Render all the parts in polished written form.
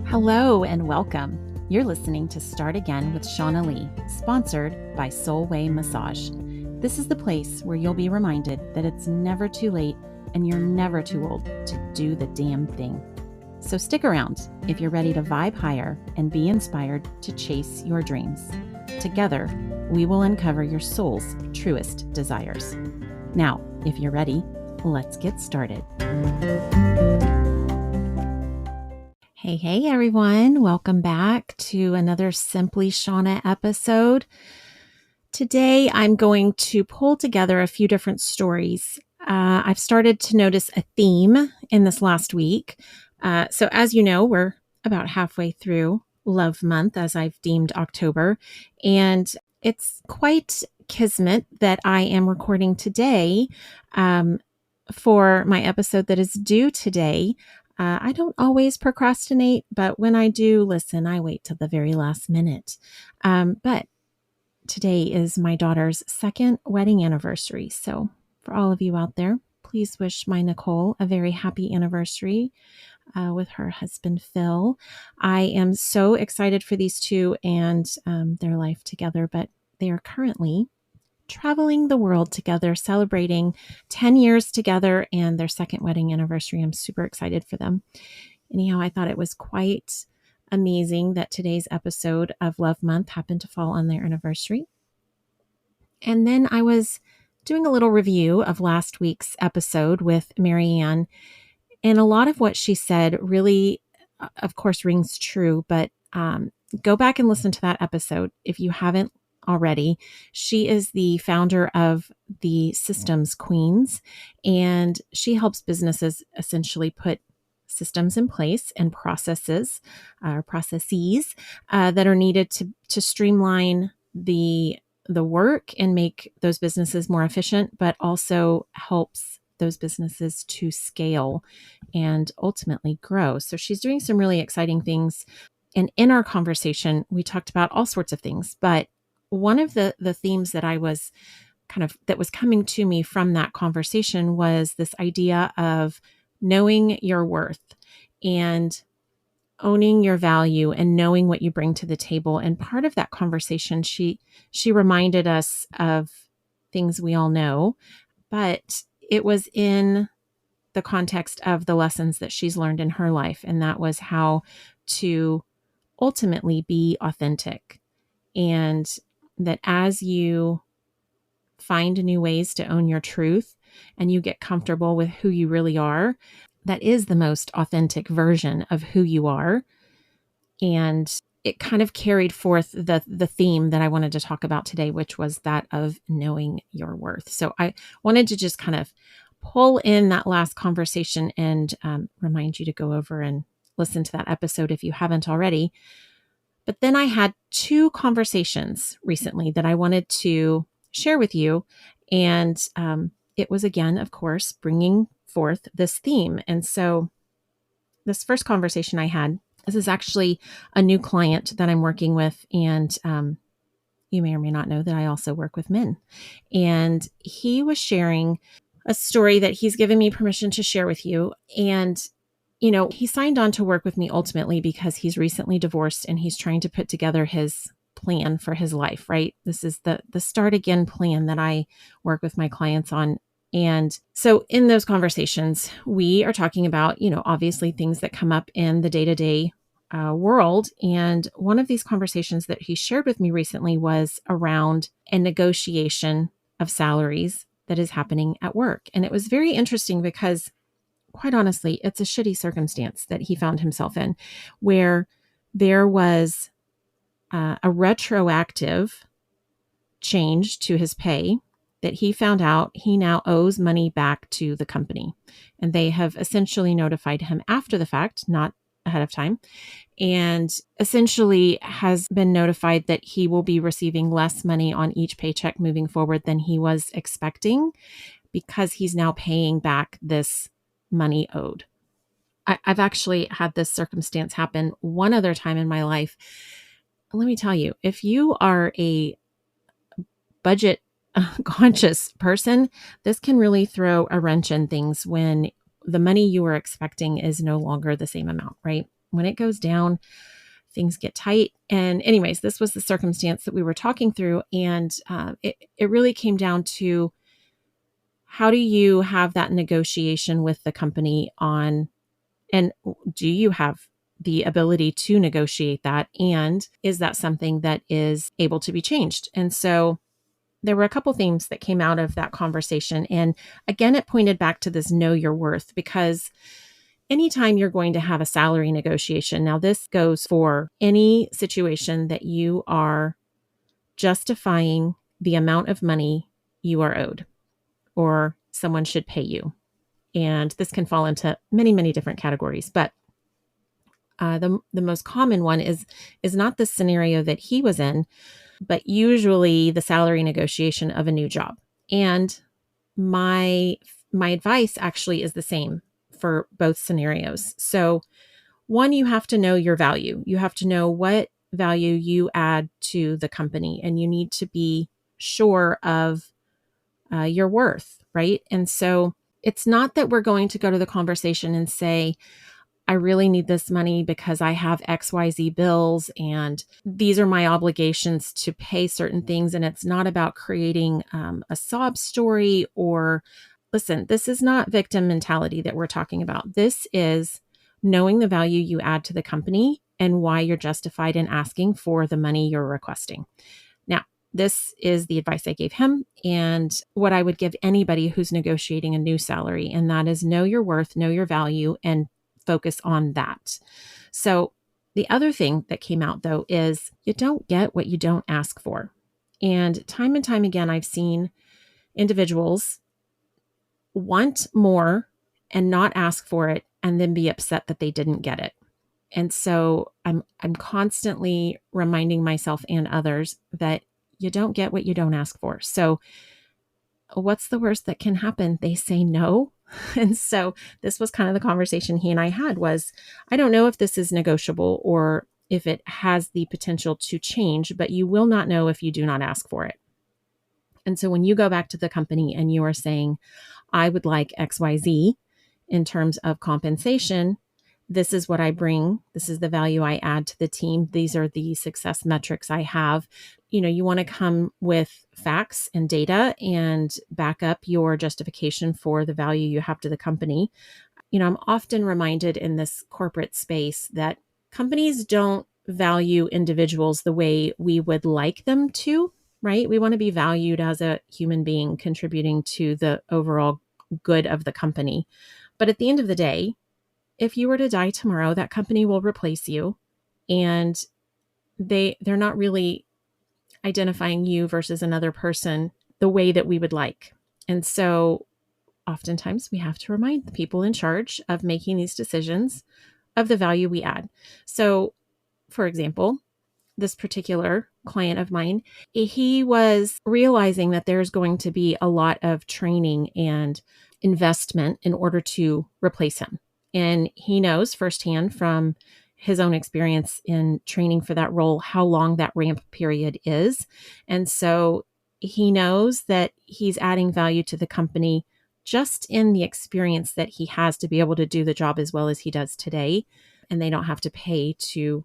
Hello and welcome. You're listening to Start Again with Shaunna Lee, sponsored by Soulway Massage. This is the place where you'll be reminded that it's never too late and you're never too old to do the damn thing. So stick around if you're ready to vibe higher and be inspired to chase your dreams. Together, we will uncover your soul's truest desires. Now, if you're ready, let's get started. Hey, everyone. Welcome back to another SimplyShaunna episode. Today, I'm going to pull together a few different stories. I've started to notice a theme in this last week. So as you know, we're about halfway through Love Month, as I've deemed October. And it's quite kismet that I am recording today for my episode that is due today. I don't always procrastinate, but when I do, listen, I wait till the very last minute. But today is my daughter's second wedding anniversary. So for all of you out there, please wish my Nicole a very happy anniversary with her husband, Phil. I am so excited for these two and their life together, but they are currently traveling the world together, celebrating 10 years together and their second wedding anniversary. I'm super excited for them. Anyhow, I thought it was quite amazing that today's episode of Love Month happened to fall on their anniversary. And then I was doing a little review of last week's episode with Marianne, and a lot of what she said really, of course, rings true, but go back and listen to that episode if you haven't already. She is the founder of the Systems Queens, and she helps businesses essentially put systems in place and processes that are needed to streamline the work and make those businesses more efficient, but also helps those businesses to scale and ultimately grow. So she's doing some really exciting things. And in our conversation, we talked about all sorts of things, but one of the themes that that was coming to me from that conversation was this idea of knowing your worth and owning your value and knowing what you bring to the table. And part of that conversation, she reminded us of things we all know, but it was in the context of the lessons that she's learned in her life. And that was how to ultimately be authentic. And that as you find new ways to own your truth and you get comfortable with who you really are, that is the most authentic version of who you are. And it kind of carried forth the theme that I wanted to talk about today, which was that of knowing your worth. So I wanted to just kind of pull in that last conversation and remind you to go over and listen to that episode if you haven't already. But then I had two conversations recently that I wanted to share with you. And it was, again, of course, bringing forth this theme. And so this first conversation I had, this is actually a new client that I'm working with. And you may or may not know that I also work with men. And he was sharing a story that he's given me permission to share with you. And you know, he signed on to work with me ultimately because he's recently divorced and he's trying to put together his plan for his life, right? This is the Start Again plan that I work with my clients on. And so in those conversations, we are talking about, you know, obviously things that come up in the day-to-day world. And one of these conversations that he shared with me recently was around a negotiation of salaries that is happening at work. And it was very interesting because quite honestly, it's a shitty circumstance that he found himself in, where there was a retroactive change to his pay that he found out he now owes money back to the company. And they have essentially notified him after the fact, not ahead of time, and essentially has been notified that he will be receiving less money on each paycheck moving forward than he was expecting because he's now paying back this money owed. I've actually had this circumstance happen one other time in my life. Let me tell you, if you are a budget conscious person, this can really throw a wrench in things when the money you were expecting is no longer the same amount, right? when it goes down, things get tight. And anyways, this was the circumstance that we were talking through. And it really came down to, how do you have that negotiation with the company on, and do you have the ability to negotiate that? And is that something that is able to be changed? And so there were a couple themes that came out of that conversation. And again, it pointed back to this know your worth, because anytime you're going to have a salary negotiation, now this goes for any situation that you are justifying the amount of money you are owed or someone should pay you. And this can fall into many, many different categories. But the most common one is not the scenario that he was in, but usually the salary negotiation of a new job. And my advice actually is the same for both scenarios. So one, you have to know your value. You have to know what value you add to the company, and you need to be sure of your worth, right? And so it's not that we're going to go to the conversation and say, I really need this money because I have XYZ bills and these are my obligations to pay certain things. And it's not about creating a sob story or, listen, this is not victim mentality that we're talking about. This is knowing the value you add to the company and why you're justified in asking for the money you're requesting. Now, this is the advice I gave him and what I would give anybody who's negotiating a new salary. And that is know your worth, know your value, and focus on that. So the other thing that came out though is you don't get what you don't ask for. And time again, I've seen individuals want more and not ask for it and then be upset that they didn't get it. And so I'm constantly reminding myself and others that you don't get what you don't ask for. So what's the worst that can happen? They say no. And so this was kind of the conversation he and I had was, I don't know if this is negotiable or if it has the potential to change, but you will not know if you do not ask for it. And so when you go back to the company and you are saying, I would like XYZ in terms of compensation, this is what I bring. This is the value I add to the team. These are the success metrics I have. You want to come with facts and data and back up your justification for the value you have to the company. I'm often reminded in this corporate space that companies don't value individuals the way we would like them to, right? We want to be valued as a human being contributing to the overall good of the company. But at the end of the day, if you were to die tomorrow, that company will replace you, and they're not really identifying you versus another person the way that we would like. And so oftentimes we have to remind the people in charge of making these decisions of the value we add. So, for example, this particular client of mine, he was realizing that there's going to be a lot of training and investment in order to replace him. And he knows firsthand from his own experience in training for that role how long that ramp period is. And so he knows that he's adding value to the company just in the experience that he has to be able to do the job as well as he does today. And they don't have to pay to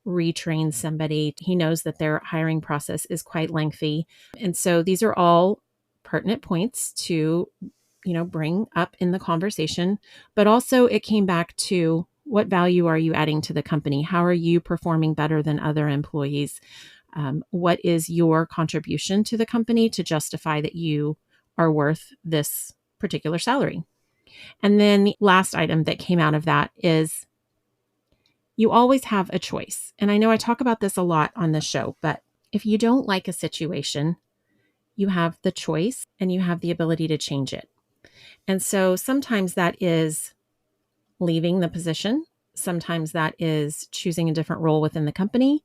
retrain somebody. He knows that their hiring process is quite lengthy. And so these are all pertinent points to bring up in the conversation, but also it came back to what value are you adding to the company? How are you performing better than other employees? What is your contribution to the company to justify that you are worth this particular salary? And then the last item that came out of that is you always have a choice. And I know I talk about this a lot on this show, but if you don't like a situation, you have the choice and you have the ability to change it. And so sometimes that is leaving the position. Sometimes that is choosing a different role within the company.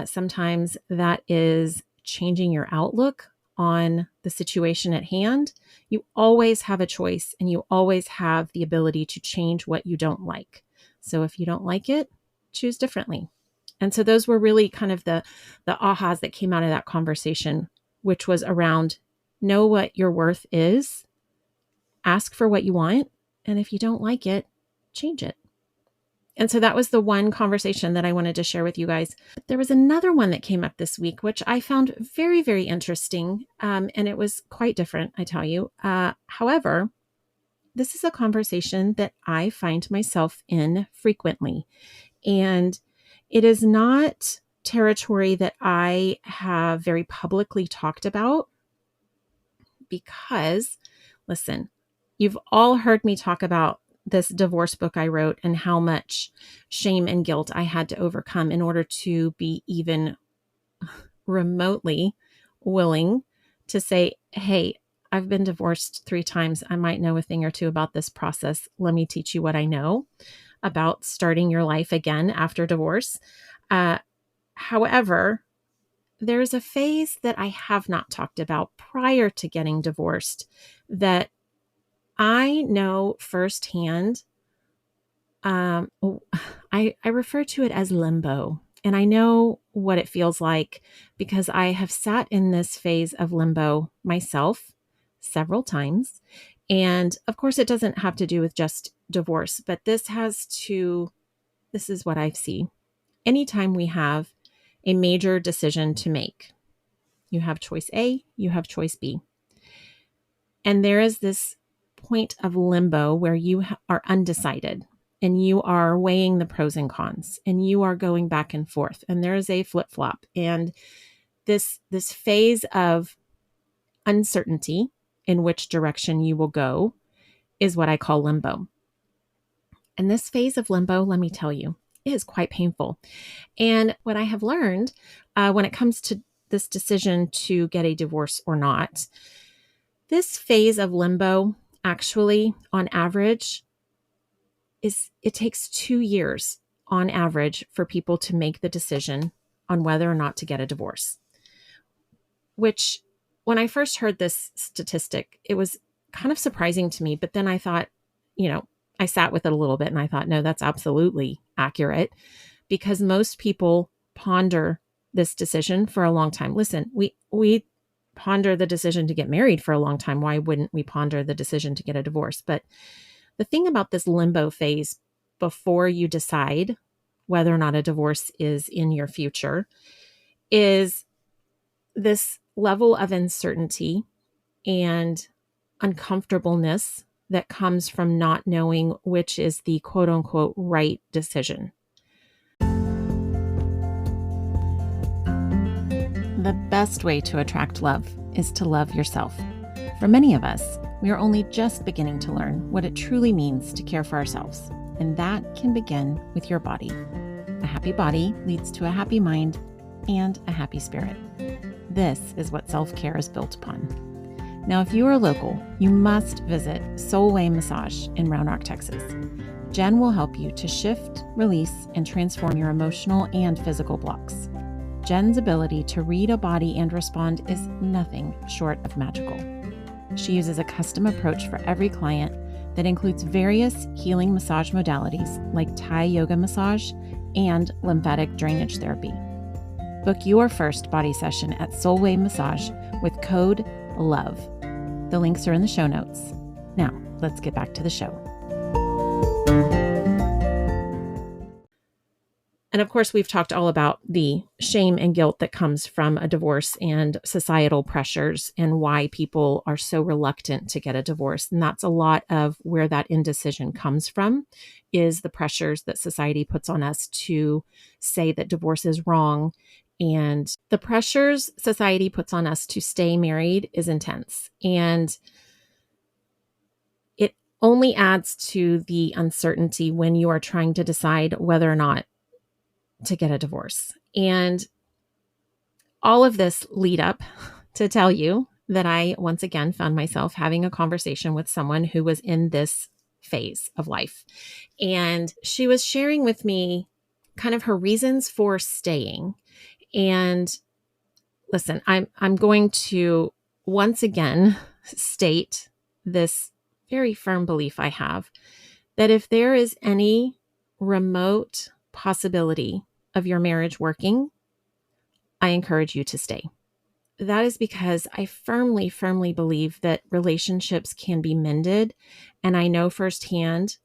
Sometimes that is changing your outlook on the situation at hand. You always have a choice and you always have the ability to change what you don't like. So if you don't like it, choose differently. And so those were really kind of the ahas that came out of that conversation, which was around know what your worth is. Ask for what you want, and if you don't like it, change it. And so that was the one conversation that I wanted to share with you guys. There was another one that came up this week, which I found very, very interesting. And it was quite different, I tell you. However, this is a conversation that I find myself in frequently. And it is not territory that I have very publicly talked about because, listen, you've all heard me talk about this divorce book I wrote and how much shame and guilt I had to overcome in order to be even remotely willing to say, hey, I've been divorced 3 times. I might know a thing or two about this process. Let me teach you what I know about starting your life again after divorce. However, there's a phase that I have not talked about prior to getting divorced that I know firsthand. I refer to it as limbo. And I know what it feels like because I have sat in this phase of limbo myself several times. And of course, it doesn't have to do with just divorce, but this is what I see. Anytime we have a major decision to make, you have choice A, you have choice B. And there is this point of limbo where you are undecided and you are weighing the pros and cons and you are going back and forth and there is a flip-flop and this phase of uncertainty in which direction you will go is what I call limbo. And this phase of limbo, let me tell you, is quite painful. And what I have learned when it comes to this decision to get a divorce or not, this phase of limbo actually on average it takes 2 years on average for people to make the decision on whether or not to get a divorce. Which when I first heard this statistic, it was kind of surprising to me. But then I thought, I sat with it a little bit and I thought, no, that's absolutely accurate because most people ponder this decision for a long time. Listen, we ponder the decision to get married for a long time. Why wouldn't we ponder the decision to get a divorce? But the thing about this limbo phase before you decide whether or not a divorce is in your future is this level of uncertainty and uncomfortableness that comes from not knowing which is the quote unquote right decision. The best way to attract love is to love yourself. For many of us, we are only just beginning to learn what it truly means to care for ourselves, and that can begin with your body. A happy body leads to a happy mind and a happy spirit. This is what self-care is built upon. Now, if you are local, you must visit Soulway Massage in Round Rock, Texas. Jen will help you to shift, release, and transform your emotional and physical blocks. Jen's ability to read a body and respond is nothing short of magical. She uses a custom approach for every client that includes various healing massage modalities like Thai yoga massage and lymphatic drainage therapy. Book your first body session at Soulway Massage with code LOVE. The links are in the show notes. Now, let's get back to the show. And of course, we've talked all about the shame and guilt that comes from a divorce and societal pressures and why people are so reluctant to get a divorce. And that's a lot of where that indecision comes from, is the pressures that society puts on us to say that divorce is wrong. And the pressures society puts on us to stay married is intense. And it only adds to the uncertainty when you are trying to decide whether or not to get a divorce. And all of this lead up to tell you that I once again found myself having a conversation with someone who was in this phase of life. And she was sharing with me kind of her reasons for staying. And listen, I'm going to once again state this very firm belief I have that if there is any remote possibility of your marriage working, I encourage you to stay. That is because I firmly, firmly believe that relationships can be mended. And I know firsthand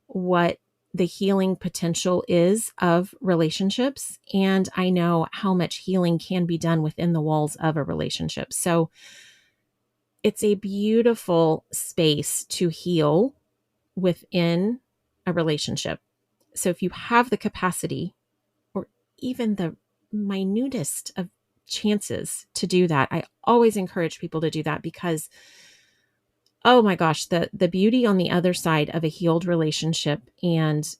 what the healing potential is of relationships, and I know how much healing can be done within the walls of a relationship. So it's a beautiful space to heal within a relationship. So if you have the capacity or even the minutest of chances to do that, I always encourage people to do that, because oh my gosh, the beauty on the other side of a healed relationship, and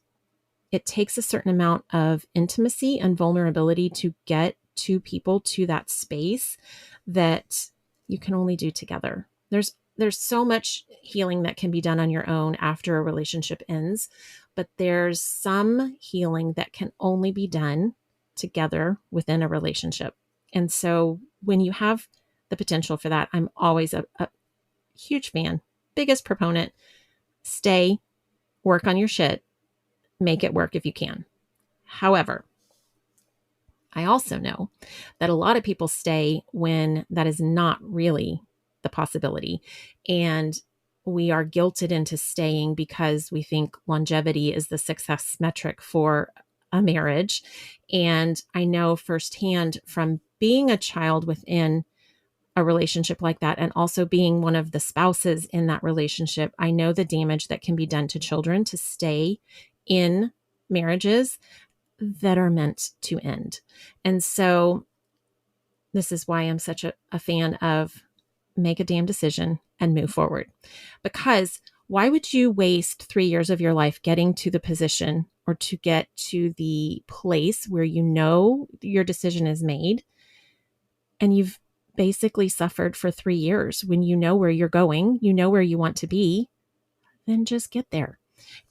it takes a certain amount of intimacy and vulnerability to get two people to that space that you can only do together. There's so much healing that can be done on your own after a relationship ends, but there's some healing that can only be done together within a relationship. And so when you have the potential for that, I'm always a huge fan, biggest proponent. Stay, work on your shit, make it work if you can. However, I also know that a lot of people stay when that is not really the possibility. And we are guilted into staying because we think longevity is the success metric for a marriage. And I know firsthand from being a child within a relationship like that, and also being one of the spouses in that relationship, I know the damage that can be done to children to stay in marriages that are meant to end. And so this is why I'm such a fan of make a damn decision and move forward. Because why would you waste 3 years of your life getting to the position or to get to the place where you know your decision is made and you've basically suffered for 3 years when you know where you're going, you know where you want to be, then just get there.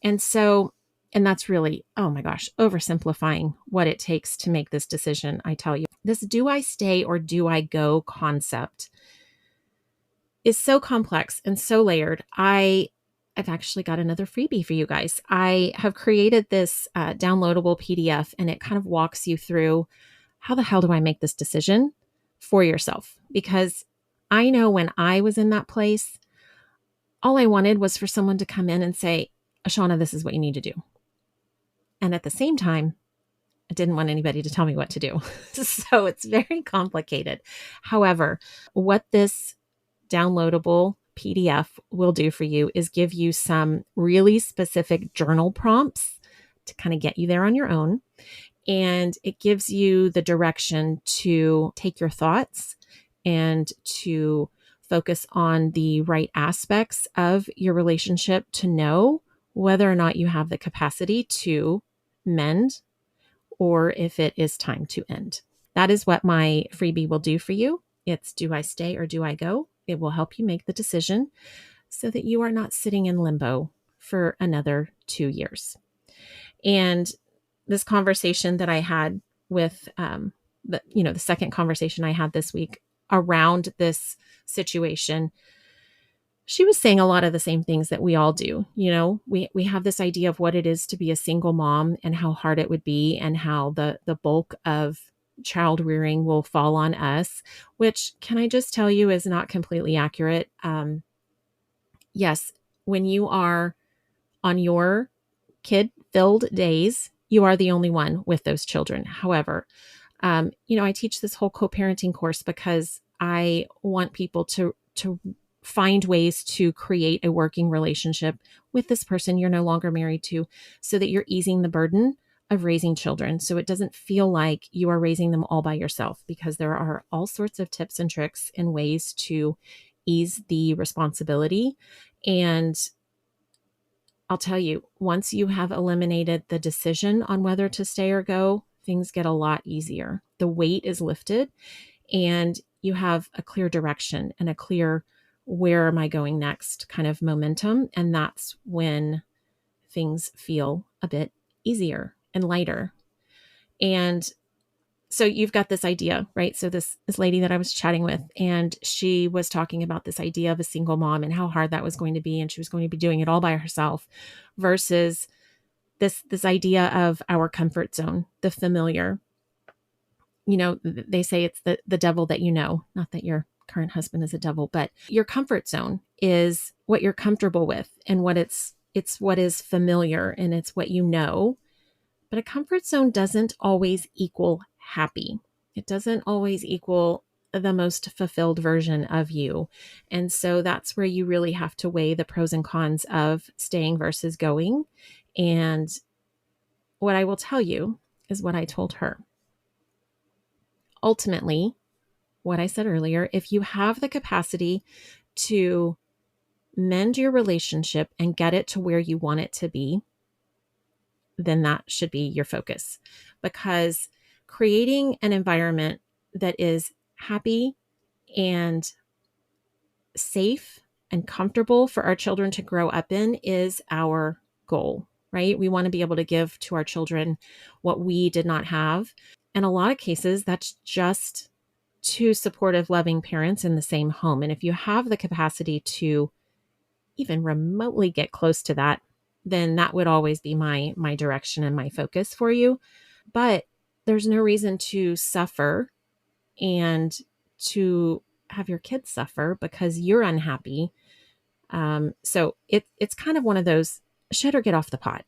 And so, and that's really, oh my gosh, oversimplifying what it takes to make this decision. I tell you, this do I stay or do I go concept is so complex and so layered. I've actually got another freebie for you guys. I have created this downloadable PDF, and it kind of walks you through how the hell do I make this decision for yourself? Because I know when I was in that place, all I wanted was for someone to come in and say, Shaunna, this is what you need to do. And at the same time, I didn't want anybody to tell me what to do. So it's very complicated. However, what this downloadable PDF will do for you is give you some really specific journal prompts to kind of get you there on your own. And it gives you the direction to take your thoughts and to focus on the right aspects of your relationship to know whether or not you have the capacity to mend or if it is time to end. That is what my freebie will do for you. It's do I stay or do I go? It will help you make the decision so that you are not sitting in limbo for another 2 years. And this conversation that I had with the second conversation I had this week around this situation, she was saying a lot of the same things that we all do. You know, we have this idea of what it is to be a single mom and how hard it would be and how the bulk of child rearing will fall on us, which can I just tell you is not completely accurate. Yes, when you are on your kid-filled days, you are the only one with those children. However, I teach this whole co-parenting course because I want people to find ways to create a working relationship with this person you're no longer married to, so that you're easing the burden of raising children. So it doesn't feel like you are raising them all by yourself, because there are all sorts of tips and tricks and ways to ease the responsibility. And I'll tell you, once you have eliminated the decision on whether to stay or go, things get a lot easier. The weight is lifted and you have a clear direction and a clear where am I going next kind of momentum. And that's when things feel a bit easier and lighter. And so you've got this idea, right? So this lady that I was chatting with, and she was talking about this idea of a single mom and how hard that was going to be. And she was going to be doing it all by herself versus this idea of our comfort zone, the familiar. You know, they say it's the devil that you know, not that your current husband is a devil, but your comfort zone is what you're comfortable with and what it's It's what is familiar and it's what you know. But a comfort zone doesn't always equal happy. It doesn't always equal the most fulfilled version of you. And so that's where you really have to weigh the pros and cons of staying versus going. And what I will tell you is what I told her. Ultimately, what I said earlier, if you have the capacity to mend your relationship and get it to where you want it to be, then that should be your focus. Because creating an environment that is happy and safe and comfortable for our children to grow up in is our goal, right? We want to be able to give to our children what we did not have. In a lot of cases, that's just two supportive, loving parents in the same home. And if you have the capacity to even remotely get close to that, then that would always be my direction and my focus for you. But there's no reason to suffer and to have your kids suffer because you're unhappy. So it's kind of one of those shit or get off the pot.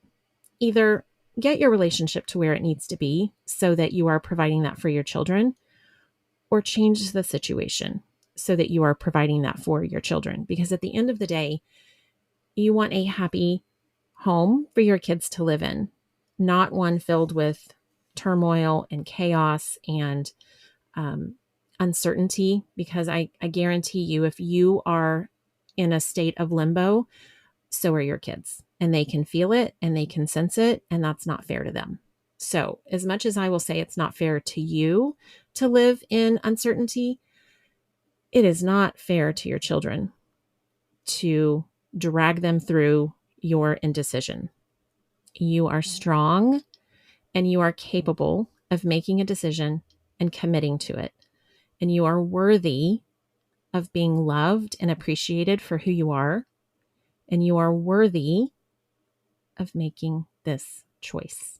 Either get your relationship to where it needs to be so that you are providing that for your children, or change the situation so that you are providing that for your children. Because at the end of the day, you want a happy home for your kids to live in, not one filled with turmoil and chaos and uncertainty. Because I guarantee you, if you are in a state of limbo, so are your kids, and they can feel it and they can sense it, and that's not fair to them. So as much as I will say it's not fair to you to live in uncertainty, it is not fair to your children to drag them through your indecision. You are strong and you are capable of making a decision and committing to it. And you are worthy of being loved and appreciated for who you are. And you are worthy of making this choice.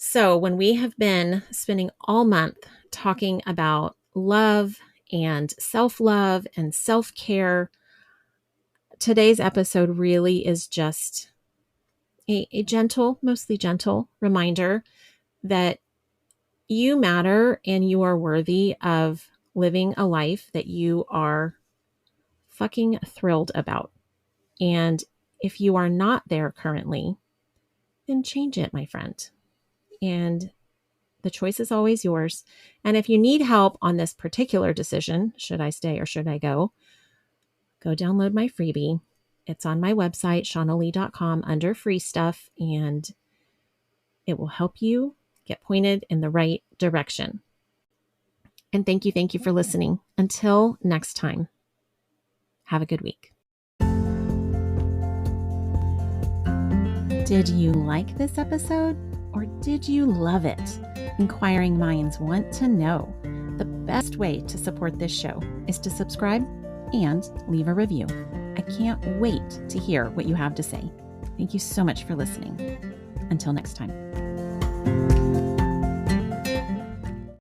So when we have been spending all month talking about love and self-love and self-care, today's episode really is just a gentle, mostly gentle reminder that you matter and you are worthy of living a life that you are fucking thrilled about. And if you are not there currently, then change it, my friend. And the choice is always yours. And if you need help on this particular decision, should I stay or should I go download my freebie. It's on my website, SimplyShaunna under free stuff, and it will help you get pointed in the right direction. And thank you for listening. Until next time, have a good week. Did you like this episode or did you love it? Inquiring minds want to know. The best way to support this show is to subscribe and leave a review. I can't wait to hear what you have to say. Thank you so much for listening. Until next time.